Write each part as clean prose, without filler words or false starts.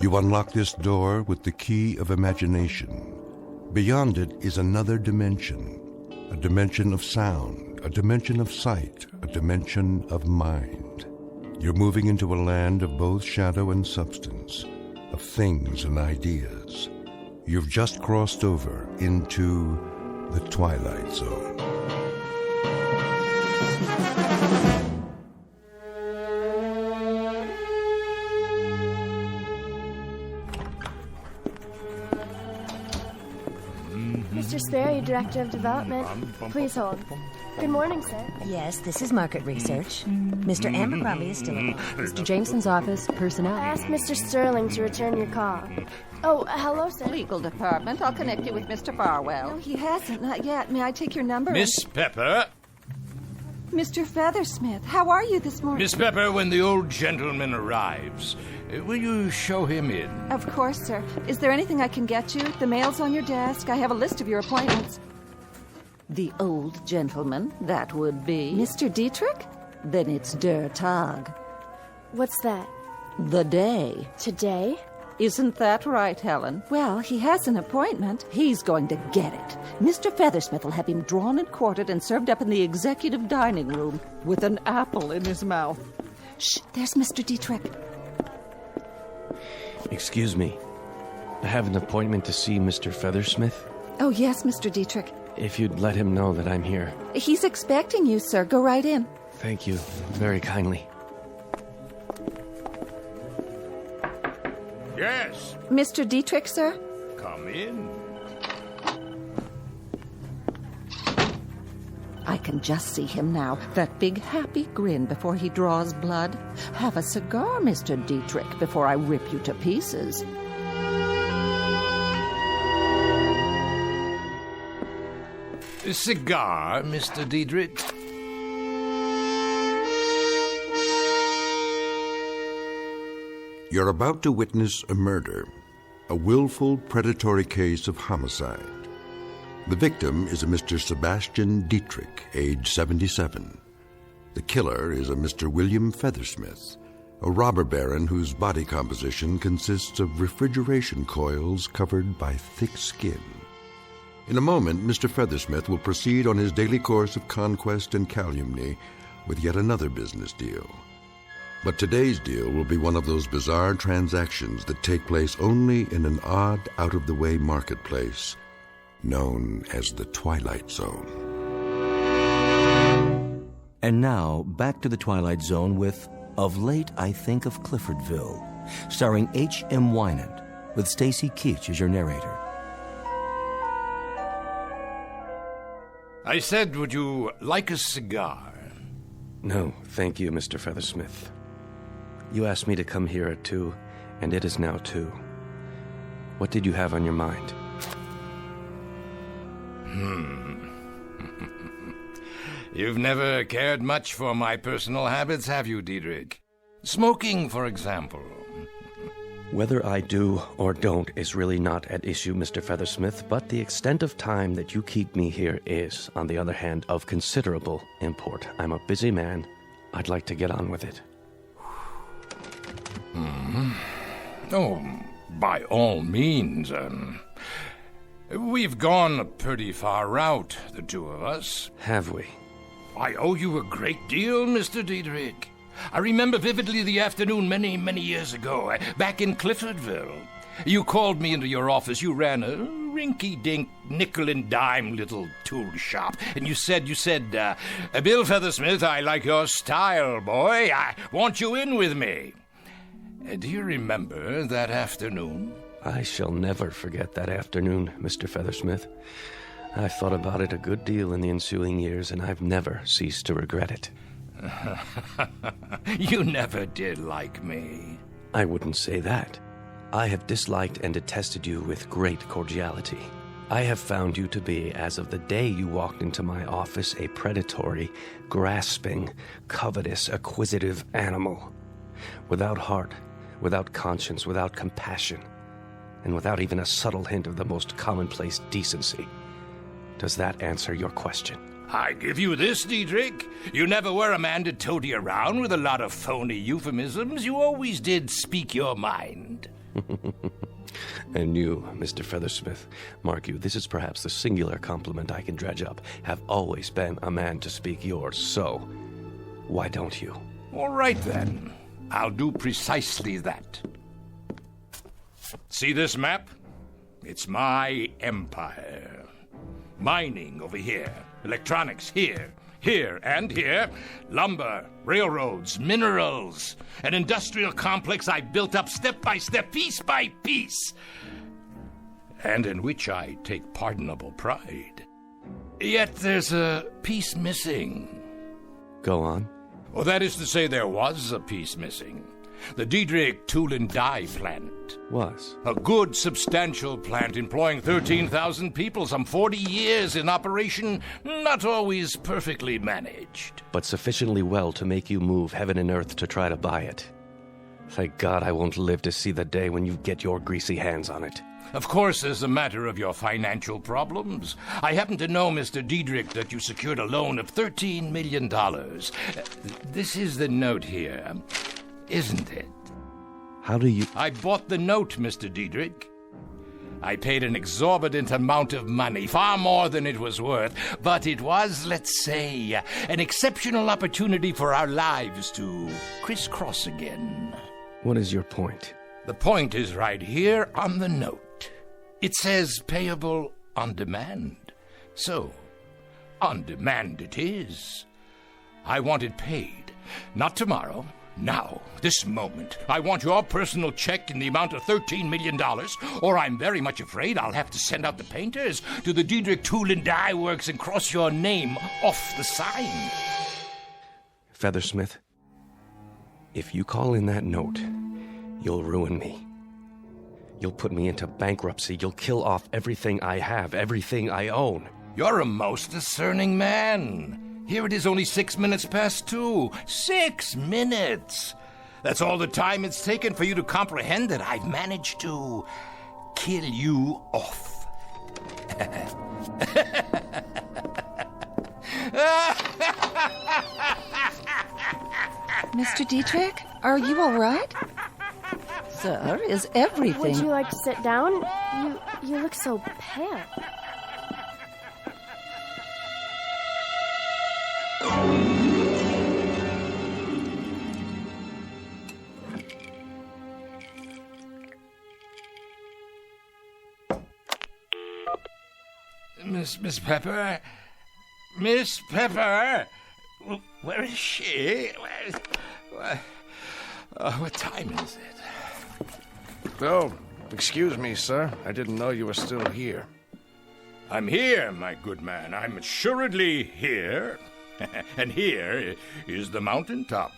You unlock this door with the key of imagination. Beyond it is another dimension, a dimension of sound, a dimension of sight, a dimension of mind. You're moving into a land of both shadow and substance, of things and ideas. You've just crossed over into the Twilight Zone. Mr. Sperry, Director of Development. Please hold. Good morning, sir. Yes, this is market research. Mr. Abercrombie is still at Mr. Jameson's office, personnel. I asked Mr. Sterling to return your call. Oh, hello, sir. Legal department. I'll connect you with Mr. Farwell. No, he hasn't. Not yet. May I take your number? Miss Pepper. Mr. Feathersmith, how are you this morning? Miss Pepper, when the old gentleman arrives, will you show him in? Of course, sir. Is there anything I can get you? The mail's on your desk. I have a list of your appointments. The old gentleman, that would be... Mr. Dietrich? Then it's Der Tag. What's that? The day. Today? Isn't that right, Helen? Well, he has an appointment. He's going to get it. Mr. Feathersmith will have him drawn and quartered and served up in the executive dining room with an apple in his mouth. Shh, there's Mr. Dietrich. Excuse me. I have an appointment to see Mr. Feathersmith. Oh, yes, Mr. Dietrich. If you'd let him know that I'm here. He's expecting you, sir. Go right in. Thank you very kindly. Yes. Mr. Dietrich, sir? Come in. I can just see him now, that big happy grin before he draws blood. Have a cigar, Mr. Dietrich, before I rip you to pieces. A cigar, Mr. Dietrich? You're about to witness a murder, a willful, predatory case of homicide. The victim is a Mr. Sebastian Dietrich, age 77. The killer is a Mr. William Feathersmith, a robber baron whose body composition consists of refrigeration coils covered by thick skin. In a moment, Mr. Feathersmith will proceed on his daily course of conquest and calumny with yet another business deal. But today's deal will be one of those bizarre transactions that take place only in an odd, out-of-the-way marketplace known as the Twilight Zone. And now, back to the Twilight Zone with Of Late I Think of Cliffordville, starring H.M. Wynant, with Stacy Keach as your narrator. I said, would you like a cigar? No, thank you, Mr. Feathersmith. You asked me to come here at 2, and it is now 2. What did you have on your mind? You've never cared much for my personal habits, have you, Dietrich? Smoking, for example. Whether I do or don't is really not at issue, Mr. Feathersmith, but the extent of time that you keep me here is, on the other hand, of considerable import. I'm a busy man. I'd like to get on with it. Oh, by all means. We've gone a pretty far route, the two of us. Have we? I owe you a great deal, Mr. Dietrich. I remember vividly the afternoon many, many years ago, back in Cliffordville. You called me into your office. You ran a rinky-dink, nickel-and-dime little tool shop. And you said, Bill Feathersmith, I like your style, boy. I want you in with me. Do you remember that afternoon? I shall never forget that afternoon, Mr. Feathersmith. I've thought about it a good deal in the ensuing years, and I've never ceased to regret it. You never did like me. I wouldn't say that. I have disliked and detested you with great cordiality. I have found you to be, as of the day you walked into my office, a predatory, grasping, covetous, acquisitive animal. Without heart, without conscience, without compassion, and without even a subtle hint of the most commonplace decency. Does that answer your question? I give you this, Dietrich. You never were a man to toady around with a lot of phony euphemisms. You always did speak your mind. And you, Mr. Feathersmith, mark you, this is perhaps the singular compliment I can dredge up, have always been a man to speak yours, so why don't you? All right, then. I'll do precisely that. See this map? It's my empire. Mining over here, electronics here, here and here, lumber, railroads, minerals, an industrial complex I built up step by step, piece by piece, and in which I take pardonable pride. Yet there's a piece missing. Go on. Well, that is to say, there was a piece missing. The Diedrich Tool and Die plant. Was? A good, substantial plant employing 13,000 people, some 40 years in operation, not always perfectly managed. But sufficiently well to make you move heaven and earth to try to buy it. Thank God I won't live to see the day when you get your greasy hands on it. Of course, as a matter of your financial problems, I happen to know, Mr. Diedrich, that you secured a loan of $13 million. This is the note here, isn't it? How do you... I bought the note, Mr. Diedrich. I paid an exorbitant amount of money, far more than it was worth, but it was, let's say, an exceptional opportunity for our lives to crisscross again. What is your point? The point is right here on the note. It says payable on demand. So, on demand it is. I want it paid. Not tomorrow. Now, this moment. I want your personal check in the amount of $13 million, or I'm very much afraid I'll have to send out the painters to the Diedrich Tool and Die Works and cross your name off the sign. Feathersmith, if you call in that note, you'll ruin me. You'll put me into bankruptcy. You'll kill off everything I have, everything I own. You're a most discerning man. Here it is only 6 minutes past 2. 6 minutes! That's all the time it's taken for you to comprehend that I've managed to kill you off. Mr. Diedrich, are you all right? Sir, is everything... Would you like to sit down? You look so pale. Miss Pepper? Miss Pepper? Where is she? What time is it? Oh, excuse me, sir. I didn't know you were still here. I'm here, my good man. I'm assuredly here. And here is the mountaintop.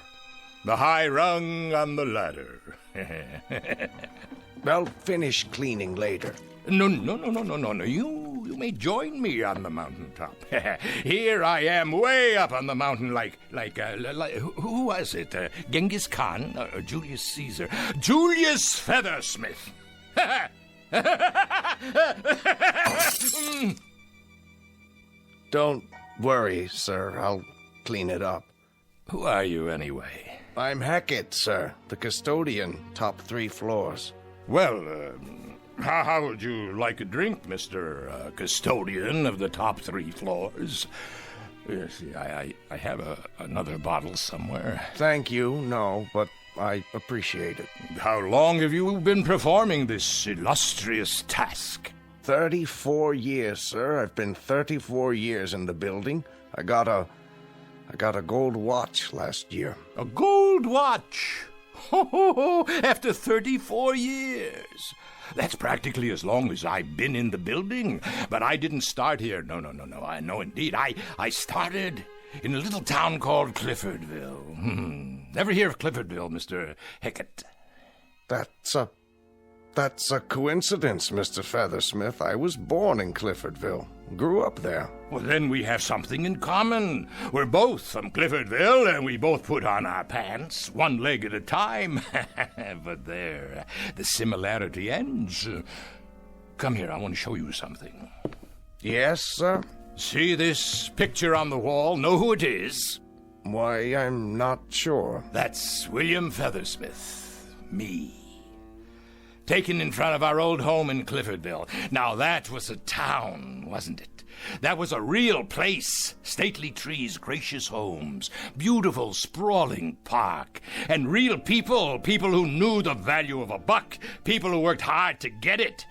The high rung on the ladder. I'll finish cleaning later. No. You may join me on the mountaintop. Here I am, way up on the mountain, like who was it? Genghis Khan or Julius Caesar? Julius Feathersmith. Don't worry, sir. I'll clean it up. Who are you, anyway? I'm Hackett, sir. The custodian, top 3 floors. Well, how would you like a drink, Mr. Custodian of the top 3 floors? Yes, I have another bottle somewhere. Thank you, no, but I appreciate it. How long have you been performing this illustrious task? 34 years, sir. I've been 34 years in the building. I got a gold watch last year. A gold watch? After 34 years. That's practically as long as I've been in the building. But I didn't start here. No. I know indeed. I started in a little town called Cliffordville. Ever hear of Cliffordville, Mr. Hackett? That's a coincidence, Mr. Feathersmith. I was born in Cliffordville. Grew up there. Well, then we have something in common. We're both from Cliffordville, and we both put on our pants, one leg at a time. But there, the similarity ends. Come here, I want to show you something. Yes, sir? See this picture on the wall? Know who it is? Why, I'm not sure. That's William Feathersmith. Me. taken in front of our old home in Cliffordville. Now that was a town, wasn't it? That was a real place. Stately trees, gracious homes, beautiful sprawling park, and real people who knew the value of a buck, people who worked hard to get it.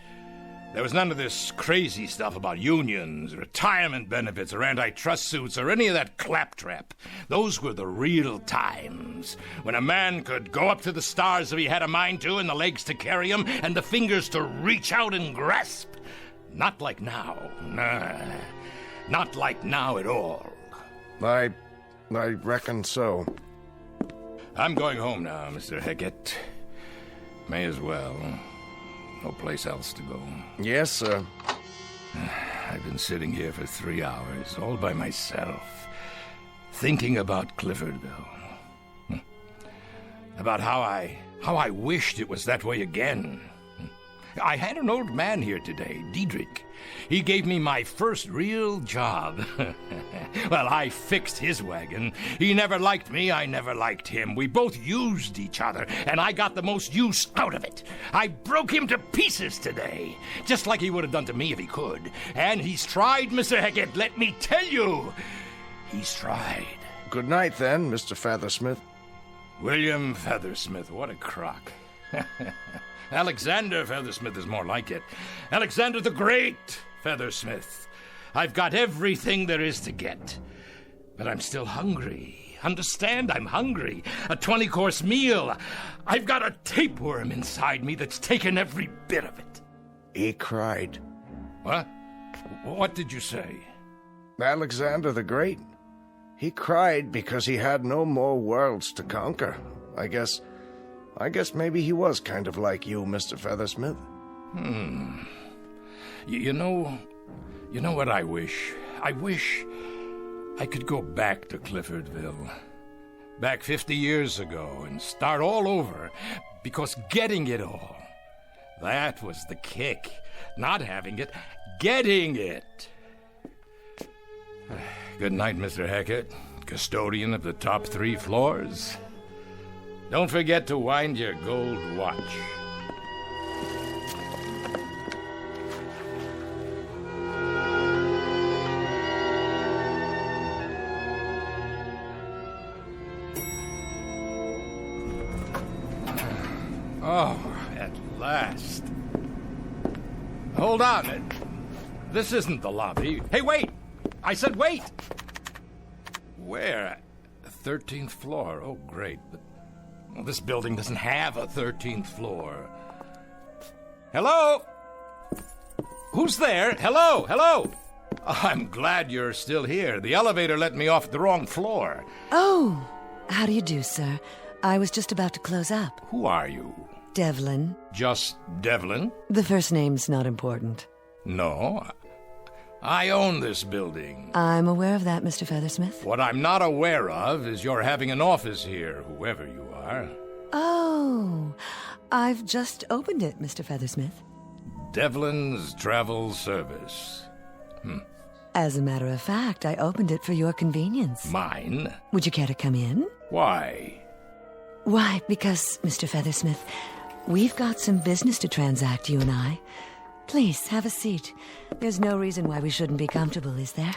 There was none of this crazy stuff about unions, retirement benefits, or antitrust suits, or any of that claptrap. Those were the real times, when a man could go up to the stars if he had a mind to, and the legs to carry him, and the fingers to reach out and grasp. Not like now. Nah, not like now at all. I reckon so. I'm going home now, Mr. Hackett. May as well. No place else to go. Yes, sir. I've been sitting here for 3 hours, all by myself, thinking about Cliffordville. About how I wished it was that way again. I had an old man here today, Diedrich. He gave me my first real job. Well, I fixed his wagon. He never liked me, I never liked him. We both used each other, and I got the most use out of it. I broke him to pieces today, just like he would have done to me if he could. And he's tried, Mr. Hackett, let me tell you. He's tried. Good night, then, Mr. Feathersmith. William Feathersmith, what a crock. Alexander Feathersmith is more like it. Alexander the Great Feathersmith. I've got everything there is to get. But I'm still hungry. Understand? I'm hungry. A 20-course meal. I've got a tapeworm inside me that's taken every bit of it. He cried. What? What did you say? Alexander the Great. He cried because he had no more worlds to conquer. I guess maybe he was kind of like you, Mr. Feathersmith. You know what I wish? I wish I could go back to Cliffordville. Back 50 years ago and start all over. Because getting it all, that was the kick. Not having it, getting it. Good night, Mr. Hackett, custodian of the top 3 floors. Don't forget to wind your gold watch. Oh, at last. Hold on. This isn't the lobby. Hey, wait! I said wait! Where? 13th floor. Oh, great. But this building doesn't have a 13th floor. Hello? Who's there? Hello? Hello? I'm glad you're still here. The elevator let me off at the wrong floor. Oh, how do you do, sir? I was just about to close up. Who are you? Devlin. Just Devlin? The first name's not important. No. I own this building. I'm aware of that, Mr. Feathersmith. What I'm not aware of is you're having an office here, whoever you are. Oh, I've just opened it, Mr. Feathersmith. Devlin's Travel Service. As a matter of fact, I opened it for your convenience. Mine? Would you care to come in? Why? Why, because, Mr. Feathersmith, we've got some business to transact, you and I. Please, have a seat. There's no reason why we shouldn't be comfortable, is there?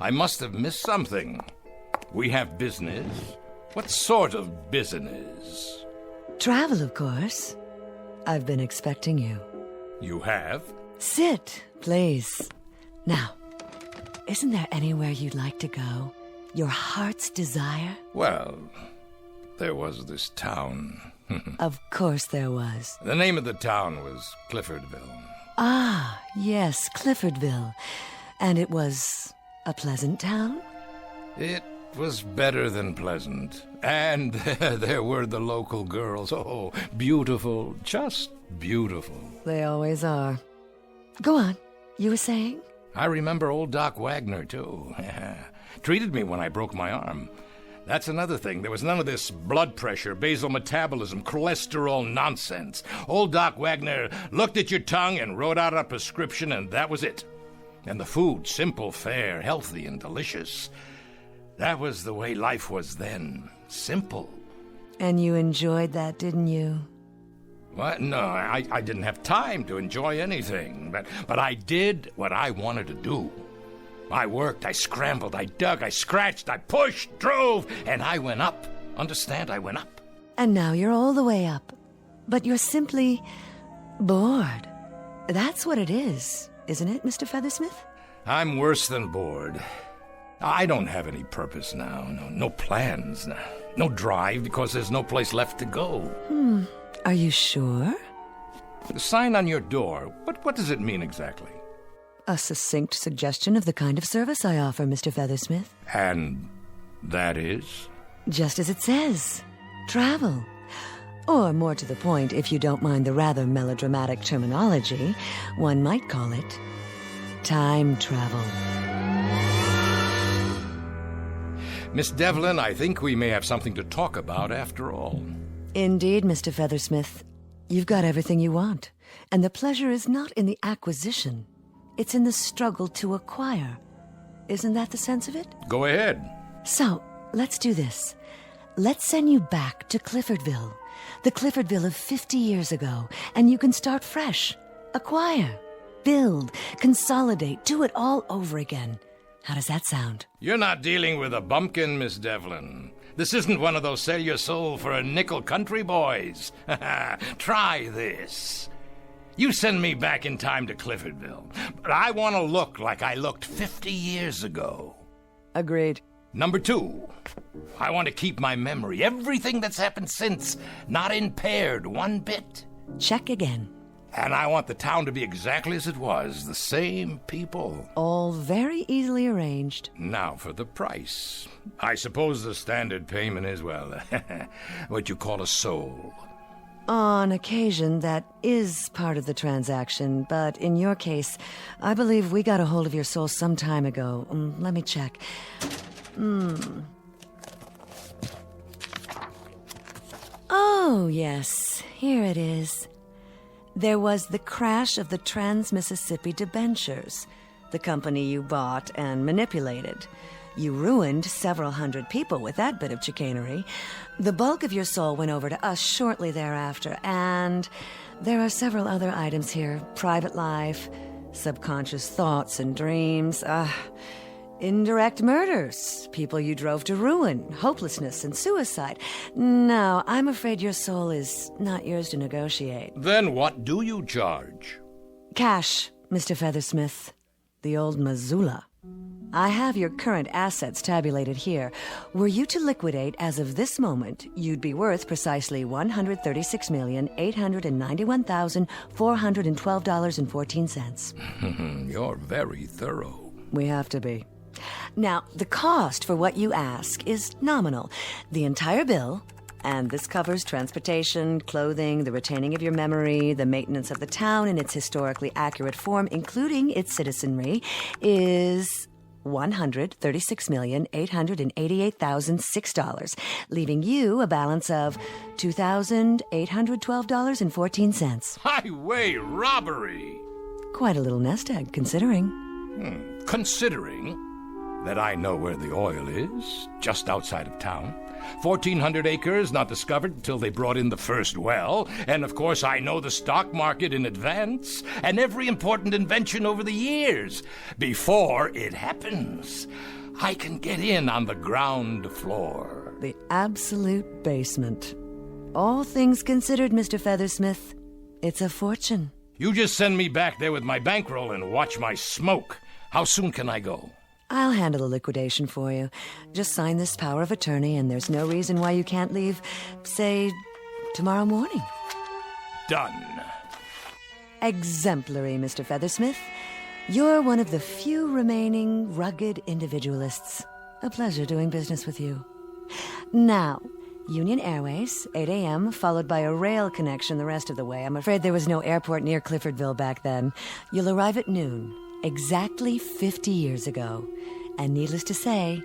I must have missed something. We have business? What sort of business? Travel, of course. I've been expecting you. You have? Sit, please. Now, isn't there anywhere you'd like to go? Your heart's desire? Well, there was this town. Of course there was. The name of the town was Cliffordville. Ah, yes, Cliffordville. And it was a pleasant town? It was better than pleasant. And there were the local girls. Oh, beautiful, just beautiful. They always are. Go on, you were saying? I remember old Doc Wagner, too. Treated me when I broke my arm. That's another thing. There was none of this blood pressure, basal metabolism, cholesterol nonsense. Old Doc Wagner looked at your tongue and wrote out a prescription, and that was it. And the food, simple, fair, healthy, and delicious. That was the way life was then. Simple. And you enjoyed that, didn't you? What? No, I didn't have time to enjoy anything. But I did what I wanted to do. I worked, I scrambled, I dug, I scratched, I pushed, drove, and I went up. Understand? I went up. And now you're all the way up. But you're simply bored. That's what it is, isn't it, Mr. Feathersmith? I'm worse than bored. I don't have any purpose now. No plans now. No drive because there's no place left to go. Are you sure? The sign on your door, what does it mean exactly? A succinct suggestion of the kind of service I offer, Mr. Feathersmith. And that is? Just as it says. Travel. Or more to the point, if you don't mind the rather melodramatic terminology, one might call it time travel. Miss Devlin, I think we may have something to talk about after all. Indeed, Mr. Feathersmith. You've got everything you want. And the pleasure is not in the acquisition. It's in the struggle to acquire. Isn't that the sense of it? Go ahead. So, let's do this. Let's send you back to Cliffordville. The Cliffordville of 50 years ago. And you can start fresh. Acquire. Build. Consolidate. Do it all over again. How does that sound? You're not dealing with a bumpkin, Miss Devlin. This isn't one of those sell your soul for a nickel country boys. Try this. You send me back in time to Cliffordville, but I want to look like I looked 50 years ago. Agreed. Number 2, I want to keep my memory, everything that's happened since, not impaired one bit. Check again. And I want the town to be exactly as it was, the same people. All very easily arranged. Now for the price. I suppose the standard payment is, well, what you call a soul. On occasion, that is part of the transaction, but in your case, I believe we got a hold of your soul some time ago. Let me check. Oh, yes, here it is. There was the crash of the Trans-Mississippi debentures, the company you bought and manipulated. You ruined several hundred people with that bit of chicanery. The bulk of your soul went over to us shortly thereafter, and there are several other items here. Private life, subconscious thoughts and dreams, indirect murders, people you drove to ruin, hopelessness and suicide. No, I'm afraid your soul is not yours to negotiate. Then what do you charge? Cash, Mr. Feathersmith. The old Missoula. I have your current assets tabulated here. Were you to liquidate as of this moment, you'd be worth precisely $136,891,412.14. You're very thorough. We have to be. Now, the cost for what you ask is nominal. The entire bill, and this covers transportation, clothing, the retaining of your memory, the maintenance of the town in its historically accurate form, including its citizenry, is $136,888,006, leaving you a balance of $2,812.14. Highway robbery! Quite a little nest egg, considering. Considering that I know where the oil is, just outside of town. 1,400 acres not discovered until they brought in the first well. And of course I know the stock market in advance and every important invention over the years. Before it happens, I can get in on the ground floor. The absolute basement. All things considered, Mr. Feathersmith, it's a fortune. You just send me back there with my bankroll and watch my smoke. How soon can I go? I'll handle the liquidation for you. Just sign this power of attorney, and there's no reason why you can't leave, say, tomorrow morning. Done. Exemplary, Mr. Feathersmith. You're one of the few remaining rugged individualists. A pleasure doing business with you. Now, Union Airways, 8 a.m., followed by a rail connection the rest of the way. I'm afraid there was no airport near Cliffordville back then. You'll arrive at noon. Exactly 50 years ago. And needless to say,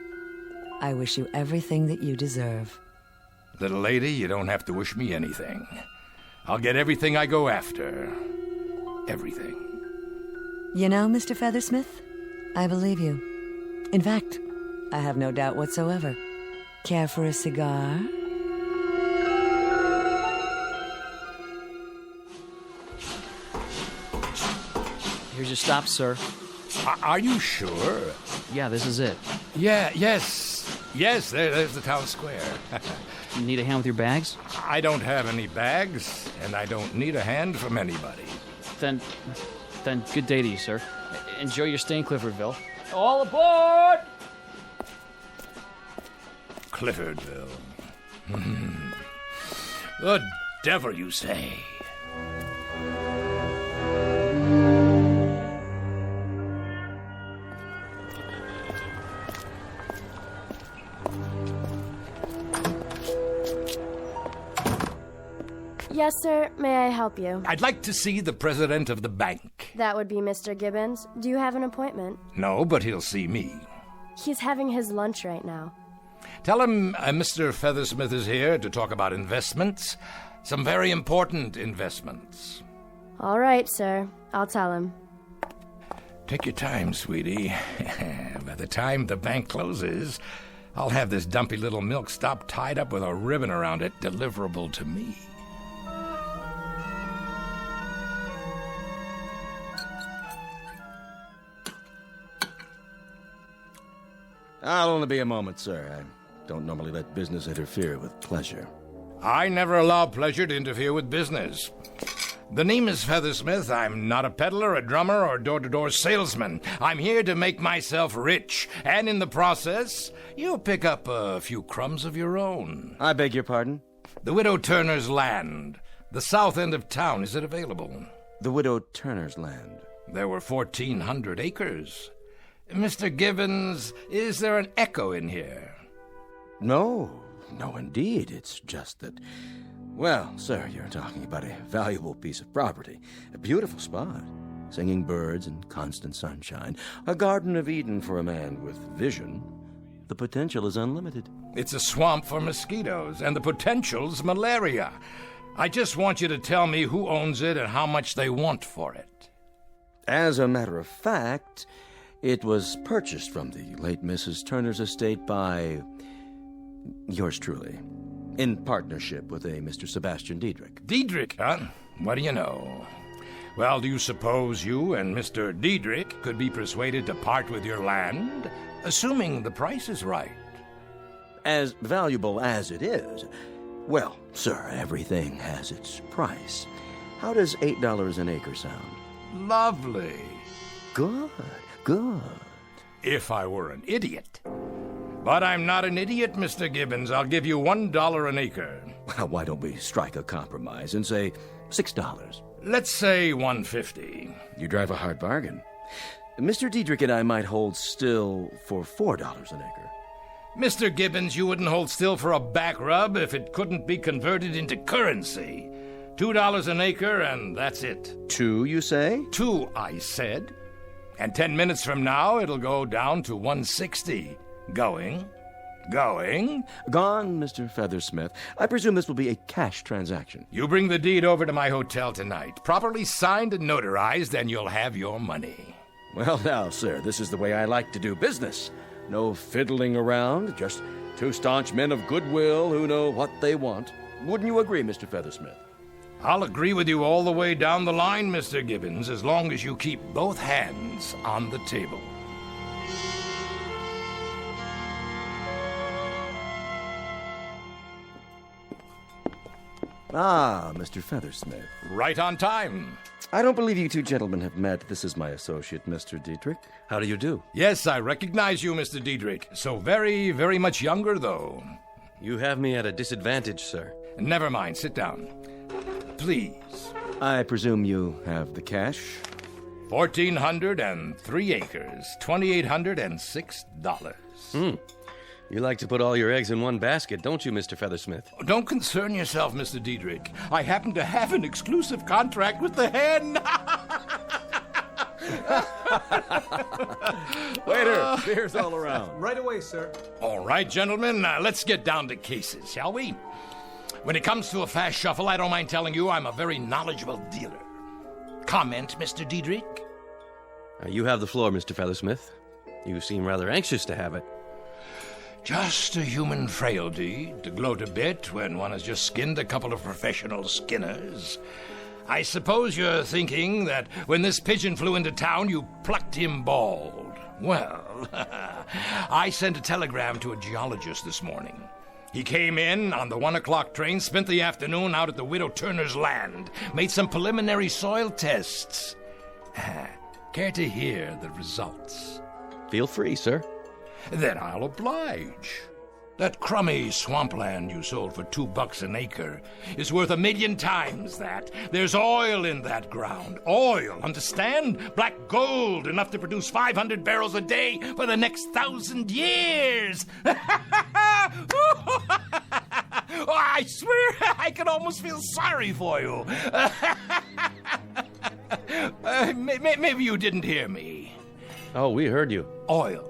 I wish you everything that you deserve. Little lady, you don't have to wish me anything. I'll get everything I go after. Everything. You know, Mr. Feathersmith, I believe you. In fact, I have no doubt whatsoever. Care for a cigar? Here's your stop, sir. Are you sure? Yeah, this is it. Yes, there's the town square. You need a hand with your bags? I don't have any bags, and I don't need a hand from anybody. Then good day to you, sir. Enjoy your stay in Cliffordville. All aboard! Cliffordville. The devil, you say? Yes, sir. May I help you? I'd like to see the president of the bank. That would be Mr. Gibbons. Do you have an appointment? No, but he'll see me. He's having his lunch right now. Tell him Mr. Feathersmith is here to talk about investments. Some very important investments. All right, sir. I'll tell him. Take your time, sweetie. By the time the bank closes, I'll have this dumpy little milk stop tied up with a ribbon around it, deliverable to me. I'll only be a moment, sir. I don't normally let business interfere with pleasure. I never allow pleasure to interfere with business. The name is Feathersmith. I'm not a peddler, a drummer, or door-to-door salesman. I'm here to make myself rich, and in the process, you'll pick up a few crumbs of your own. I beg your pardon? The Widow Turner's land. The south end of town. Is it available? The Widow Turner's land. There were 1,400 acres. Mr. Gibbons, is there an echo in here? No, indeed. It's just that... Well, sir, you're talking about a valuable piece of property. A beautiful spot. Singing birds and constant sunshine. A Garden of Eden for a man with vision. The potential is unlimited. It's a swamp for mosquitoes, and the potential's malaria. I just want you to tell me who owns it and how much they want for it. As a matter of fact... It was purchased from the late Mrs. Turner's estate by yours truly, in partnership with a Mr. Sebastian Diedrich. Diedrich, huh? What do you know? Well, do you suppose you and Mr. Diedrich could be persuaded to part with your land, assuming the price is right? As valuable as it is, well, sir, everything has its price. How does $8 an acre sound? Lovely. Good. If I were an idiot. But I'm not an idiot, Mr. Gibbons. I'll give you $1 an acre. Well, why don't we strike a compromise and say $6? Let's say $1.50. You drive a hard bargain. Mr. Diedrich and I might hold still for $4 an acre. Mr. Gibbons, you wouldn't hold still for a back rub if it couldn't be converted into currency. $2 an acre, and that's it. 2, you say? 2, I said. And 10 minutes from now, it'll go down to $1.60. Going. Gone, Mr. Feathersmith. I presume this will be a cash transaction. You bring the deed over to my hotel tonight. Properly signed and notarized, and you'll have your money. Well, now, sir, this is the way I like to do business. No fiddling around, just two staunch men of goodwill who know what they want. Wouldn't you agree, Mr. Feathersmith? I'll agree with you all the way down the line, Mr. Gibbons, as long as you keep both hands on the table. Ah, Mr. Feathersmith. Right on time. I don't believe you two gentlemen have met. This is my associate, Mr. Diedrich. How do you do? Yes, I recognize you, Mr. Diedrich. So very, very much younger, though. You have me at a disadvantage, sir. Never mind. Sit down. Please. I presume you have the cash? 1,403 acres, $2,806. You like to put all your eggs in one basket, don't you, Mr. Feathersmith? Don't concern yourself, Mr. Diedrich. I happen to have an exclusive contract with the hen. Waiter, beer's all around. Right away, sir. All right, gentlemen, let's get down to cases, shall we? When it comes to a fast shuffle, I don't mind telling you I'm a very knowledgeable dealer. Comment, Mr. Diedrich? You have the floor, Mr. Feathersmith. You seem rather anxious to have it. Just a human frailty to gloat a bit when one has just skinned a couple of professional skinners. I suppose you're thinking that when this pigeon flew into town, you plucked him bald. Well, I sent a telegram to a geologist this morning. He came in on the 1 o'clock train, spent the afternoon out at the Widow Turner's land, made some preliminary soil tests. Care to hear the results? Feel free, sir. Then I'll oblige. That crummy swampland you sold for $2 an acre is worth 1,000,000 times that. There's oil in that ground. Oil, understand? Black gold, enough to produce 500 barrels a day for the next 1,000 years. Oh, I swear I could almost feel sorry for you. Maybe you didn't hear me. Oh, we heard you. Oil.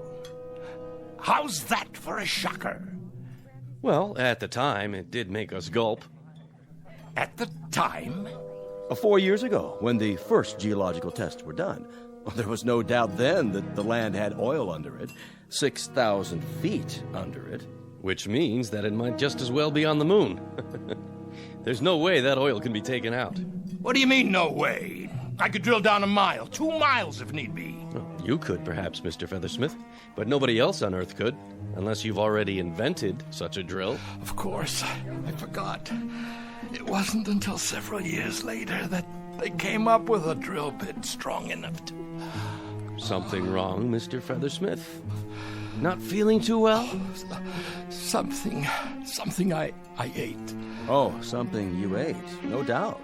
How's that for a shocker? Well, at the time, it did make us gulp. At the time? 4 years ago, when the first geological tests were done. Well, there was no doubt then that the land had oil under it, 6,000 feet under it. Which means that it might just as well be on the moon. There's no way that oil can be taken out. What do you mean, no way? I could drill down 1 mile, 2 miles if need be. Well, you could, perhaps, Mr. Feathersmith, but nobody else on Earth could, unless you've already invented such a drill. Of course. I forgot. It wasn't until several years later that they came up with a drill bit strong enough to... Something wrong, Mr. Feathersmith? Not feeling too well? Something I ate. Oh, something you ate, no doubt.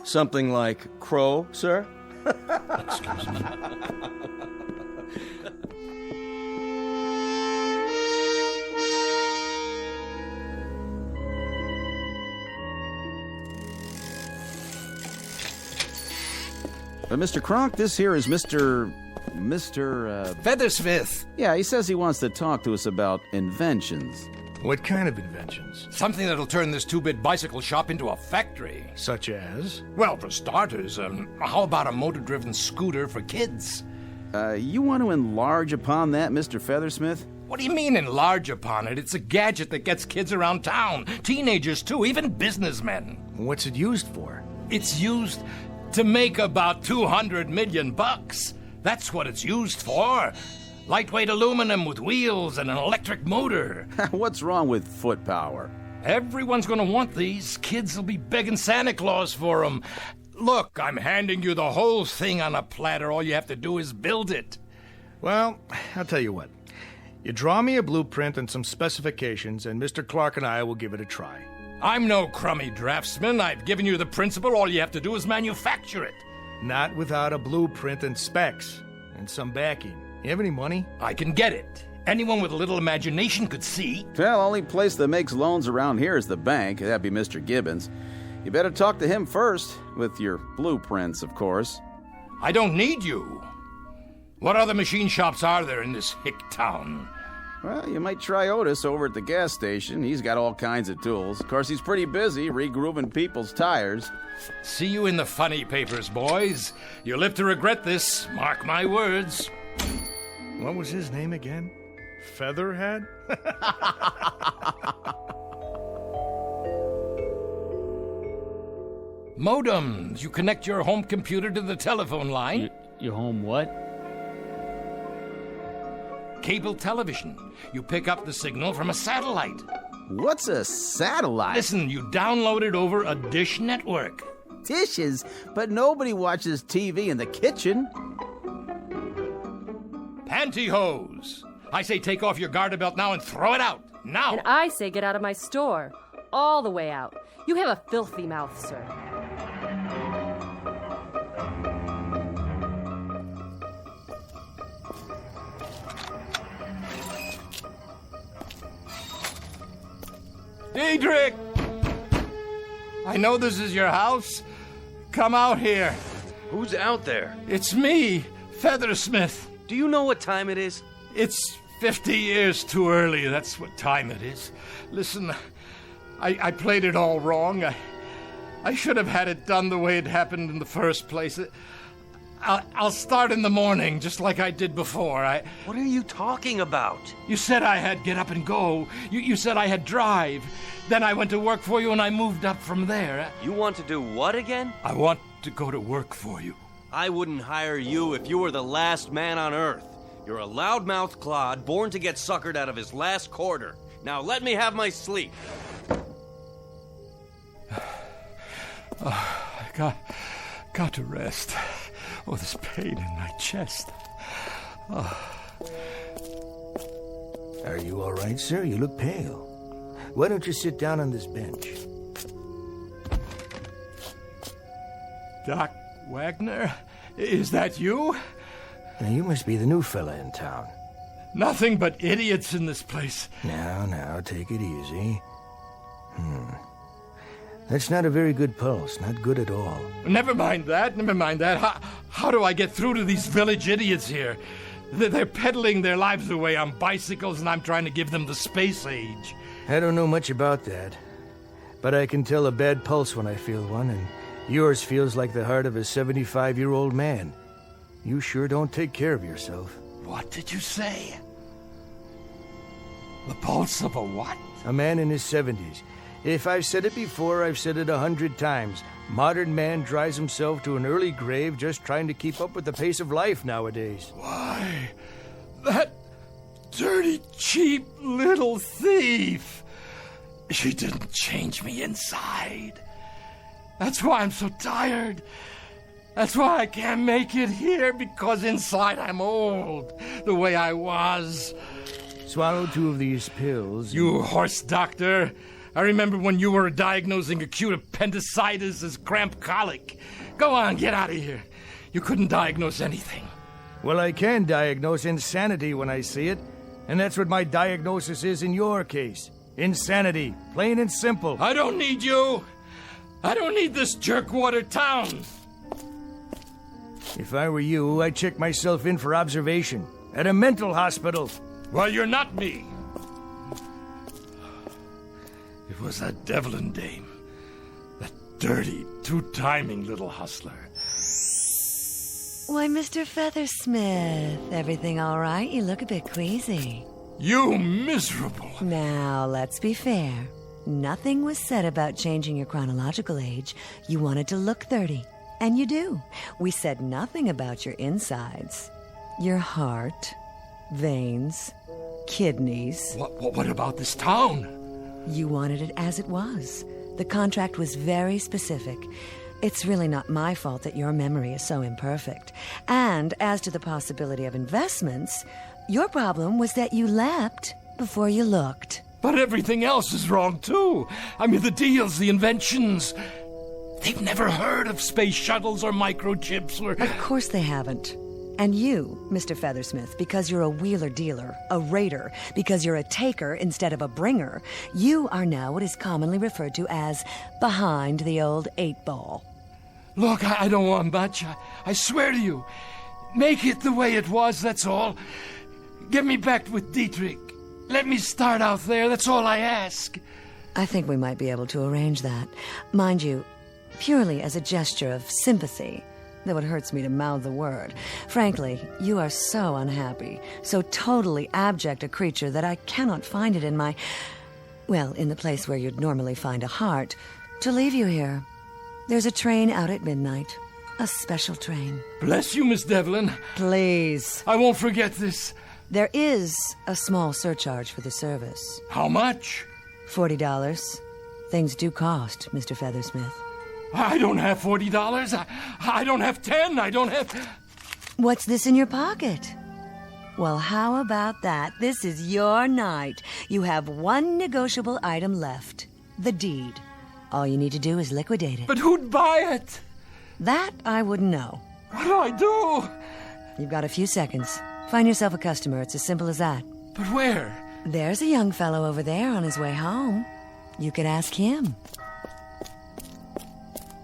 Something like crow, sir? Excuse me. Mr. Kronk, this here is Mr. Feathersmith. Yeah, he says he wants to talk to us about inventions. What kind of inventions? Something that'll turn this 2-bit bicycle shop into a factory. Such as? Well, for starters, how about a motor-driven scooter for kids? You want to enlarge upon that, Mr. Feathersmith? What do you mean enlarge upon it? It's a gadget that gets kids around town. Teenagers, too, even businessmen. What's it used for? It's used to make about $200 million. That's what it's used for. Lightweight aluminum with wheels and an electric motor. What's wrong with foot power? Everyone's going to want these. Kids will be begging Santa Claus for them. Look, I'm handing you the whole thing on a platter. All you have to do is build it. Well, I'll tell you what. You draw me a blueprint and some specifications, and Mr. Clark and I will give it a try. I'm no crummy draftsman. I've given you the principle. All you have to do is manufacture it. Not without a blueprint and specs and some backing. You have any money? I can get it. Anyone with a little imagination could see. Well, only place that makes loans around here is the bank. That'd be Mr. Gibbons. You better talk to him first, with your blueprints, of course. I don't need you. What other machine shops are there in this hick town? Well, you might try Otis over at the gas station. He's got all kinds of tools. Of course, he's pretty busy regrooving people's tires. See you in the funny papers, boys. You'll live to regret this, mark my words. What was his name again? Featherhead? Modems. You connect your home computer to the telephone line. Your home what? Cable television. You pick up the signal from a satellite. What's a satellite? Listen, you download it over a dish network. Dishes? But nobody watches TV in the kitchen. Pantyhose. I say take off your garter belt now and throw it out. Now. And I say get out of my store. All the way out. You have a filthy mouth, sir. Diedrich! I know this is your house. Come out here. Who's out there? It's me, Feathersmith. Do you know what time it is? It's 50 years too early. That's what time it is. Listen, I played it all wrong. I should have had it done the way it happened in the first place. I'll start in the morning, just like I did before. What are you talking about? You said I had get up and go. You said I had drive. Then I went to work for you and I moved up from there. You want to do what again? I want to go to work for you. I wouldn't hire you if you were the last man on Earth. You're a loudmouth clod born to get suckered out of his last quarter. Now let me have my sleep. I got to rest. Oh, this pain in my chest. Are you all right, sir? You look pale. Why don't you sit down on this bench? Doc Wagner? Is that you? Now, you must be the new fella in town. Nothing but idiots in this place. Now, take it easy. That's not a very good pulse. Not good at all. Never mind that. How do I get through to these village idiots here? They're peddling their lives away on bicycles, and I'm trying to give them the space age. I don't know much about that. But I can tell a bad pulse when I feel one, and yours feels like the heart of a 75-year-old man. You sure don't take care of yourself. What did you say? The pulse of a what? A man in his 70s. If I've said it before, I've said it 100 times. Modern man drives himself to an early grave just trying to keep up with the pace of life nowadays. Why, that dirty, cheap little thief. She didn't change me inside. That's why I'm so tired. That's why I can't make it here, because inside I'm old, the way I was. Swallow 2 of these pills. You horse doctor. I remember when you were diagnosing acute appendicitis as cramp colic. Go on, get out of here. You couldn't diagnose anything. Well, I can diagnose insanity when I see it. And that's what my diagnosis is in your case. Insanity. Plain and simple. I don't need you. I don't need this jerkwater town. If I were you, I'd check myself in for observation. At a mental hospital. Well, you're not me. It was that Devlin dame. That dirty, two-timing little hustler. Why, Mr. Feathersmith, everything all right? You look a bit queasy. You miserable. Now, let's be fair. Nothing was said about changing your chronological age. You wanted to look 30. And you do. We said nothing about your insides. Your heart, veins, kidneys. What about this town? You wanted it as it was. The contract was very specific. It's really not my fault that your memory is so imperfect. And as to the possibility of investments, your problem was that you leapt before you looked. But everything else is wrong, too. I mean, the deals, the inventions. They've never heard of space shuttles or microchips or... Of course they haven't. And you, Mr. Feathersmith, because you're a wheeler-dealer, a raider, because you're a taker instead of a bringer, you are now what is commonly referred to as behind the old 8-ball. Look, I don't want much. I swear to you. Make it the way it was, that's all. Get me back with Dietrich. Let me start out there, that's all I ask. I think we might be able to arrange that. Mind you, purely as a gesture of sympathy, though it hurts me to mouth the word. Frankly, you are so unhappy, so totally abject a creature that I cannot find it in my... well, in the place where you'd normally find a heart, to leave you here. There's a train out at midnight. A special train. Bless you, Miss Devlin. Please. I won't forget this. There is a small surcharge for the service. How much? $40. Things do cost, Mr. Feathersmith. I don't have $40. I don't have 10. I don't have... What's this in your pocket? Well, how about that? This is your night. You have one negotiable item left. The deed. All you need to do is liquidate it. But who'd buy it? That I wouldn't know. What do I do? You've got a few seconds. Find yourself a customer. It's as simple as that. But where? There's a young fellow over there on his way home. You could ask him.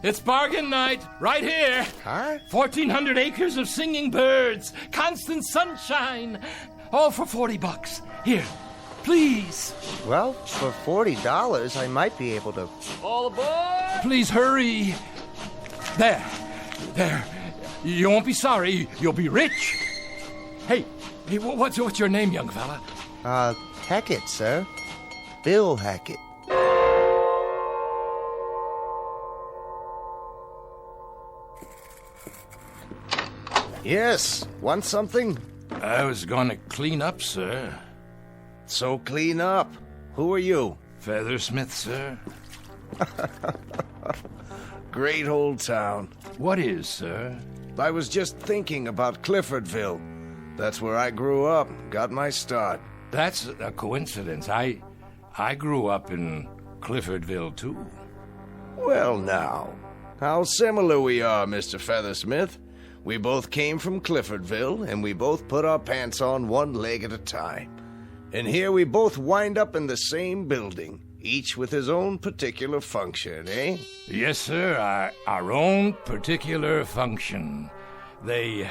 It's bargain night, right here. Huh? 1,400 acres of singing birds, constant sunshine, all for $40. Here, please. Well, for $40, I might be able to... All aboard! Please hurry. There. You won't be sorry. You'll be rich. Hey, what's your name, young fella? Hackett, sir. Bill Hackett. Yes, want something? I was gonna clean up, sir. So clean up. Who are you? Feathersmith, sir. Great old town. What is, sir? I was just thinking about Cliffordville. That's where I grew up, got my start. That's a coincidence. I grew up in Cliffordville, too. Well, now, how similar we are, Mr. Feathersmith. We both came from Cliffordville, and we both put our pants on one leg at a time. And here we both wind up in the same building, each with his own particular function, eh? Yes, sir, our own particular function. They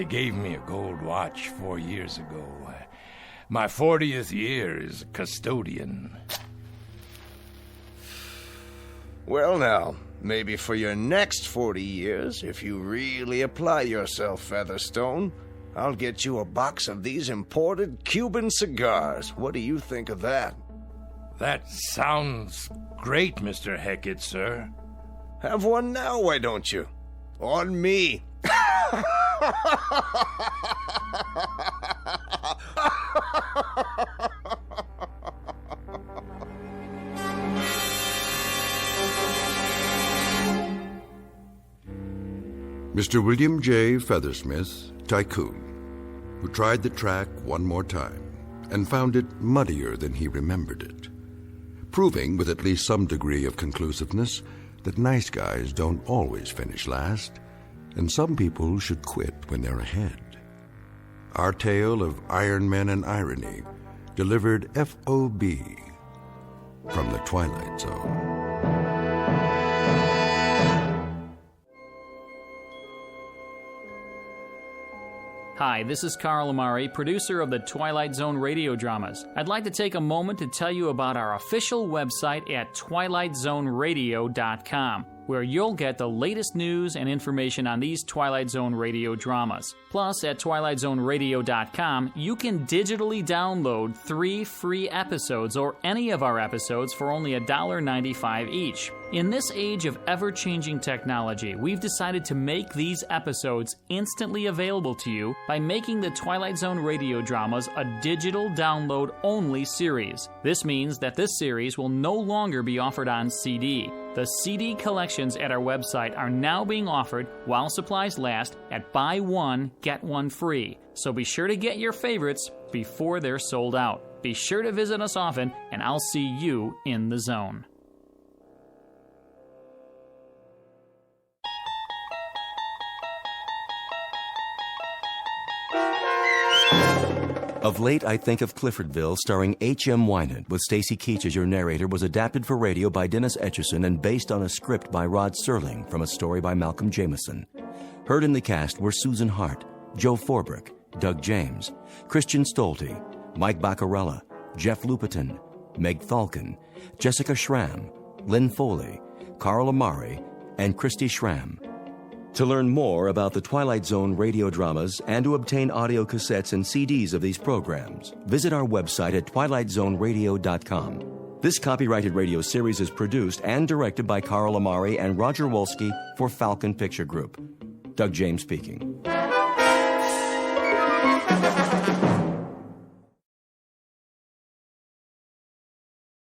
gave me a gold watch 4 years ago. My 40th year as custodian. Well, now, maybe for your next 40 years, if you really apply yourself, Featherstone, I'll get you a box of these imported Cuban cigars. What do you think of that? That sounds great, Mr. Hackett, sir. Have one now, why don't you? On me. Mr. William J. Feathersmith, tycoon, who tried the track one more time and found it muddier than he remembered it, proving with at least some degree of conclusiveness that nice guys don't always finish last, and some people should quit when they're ahead. Our tale of Iron Men and irony, delivered FOB from the Twilight Zone. Hi, this is Carl Amari, producer of the Twilight Zone radio dramas. I'd like to take a moment to tell you about our official website at twilightzoneradio.com, where you'll get the latest news and information on these Twilight Zone radio dramas. Plus, at twilightzoneradio.com, you can digitally download 3 free episodes or any of our episodes for only $1.95 each. In this age of ever-changing technology, we've decided to make these episodes instantly available to you by making the Twilight Zone radio dramas a digital download-only series. This means that this series will no longer be offered on CD. The CD collections at our website are now being offered while supplies last at buy one, get one free. So be sure to get your favorites before they're sold out. Be sure to visit us often, and I'll see you in the zone. Of late, I Think of Cliffordville, starring H.M. Wynant, with Stacy Keach as your narrator, was adapted for radio by Dennis Etchison and based on a script by Rod Serling from a story by Malcolm Jameson. Heard in the cast were Susan Hart, Joe Forbrick, Doug James, Christian Stolte, Mike Baccarella, Jeff Lupiton, Meg Thalken, Jessica Schramm, Lynn Foley, Carl Amari, and Christy Schramm. To learn more about the Twilight Zone radio dramas and to obtain audio cassettes and CDs of these programs, visit our website at twilightzoneradio.com. This copyrighted radio series is produced and directed by Carl Amari and Roger Wolski for Falcon Picture Group. Doug James speaking.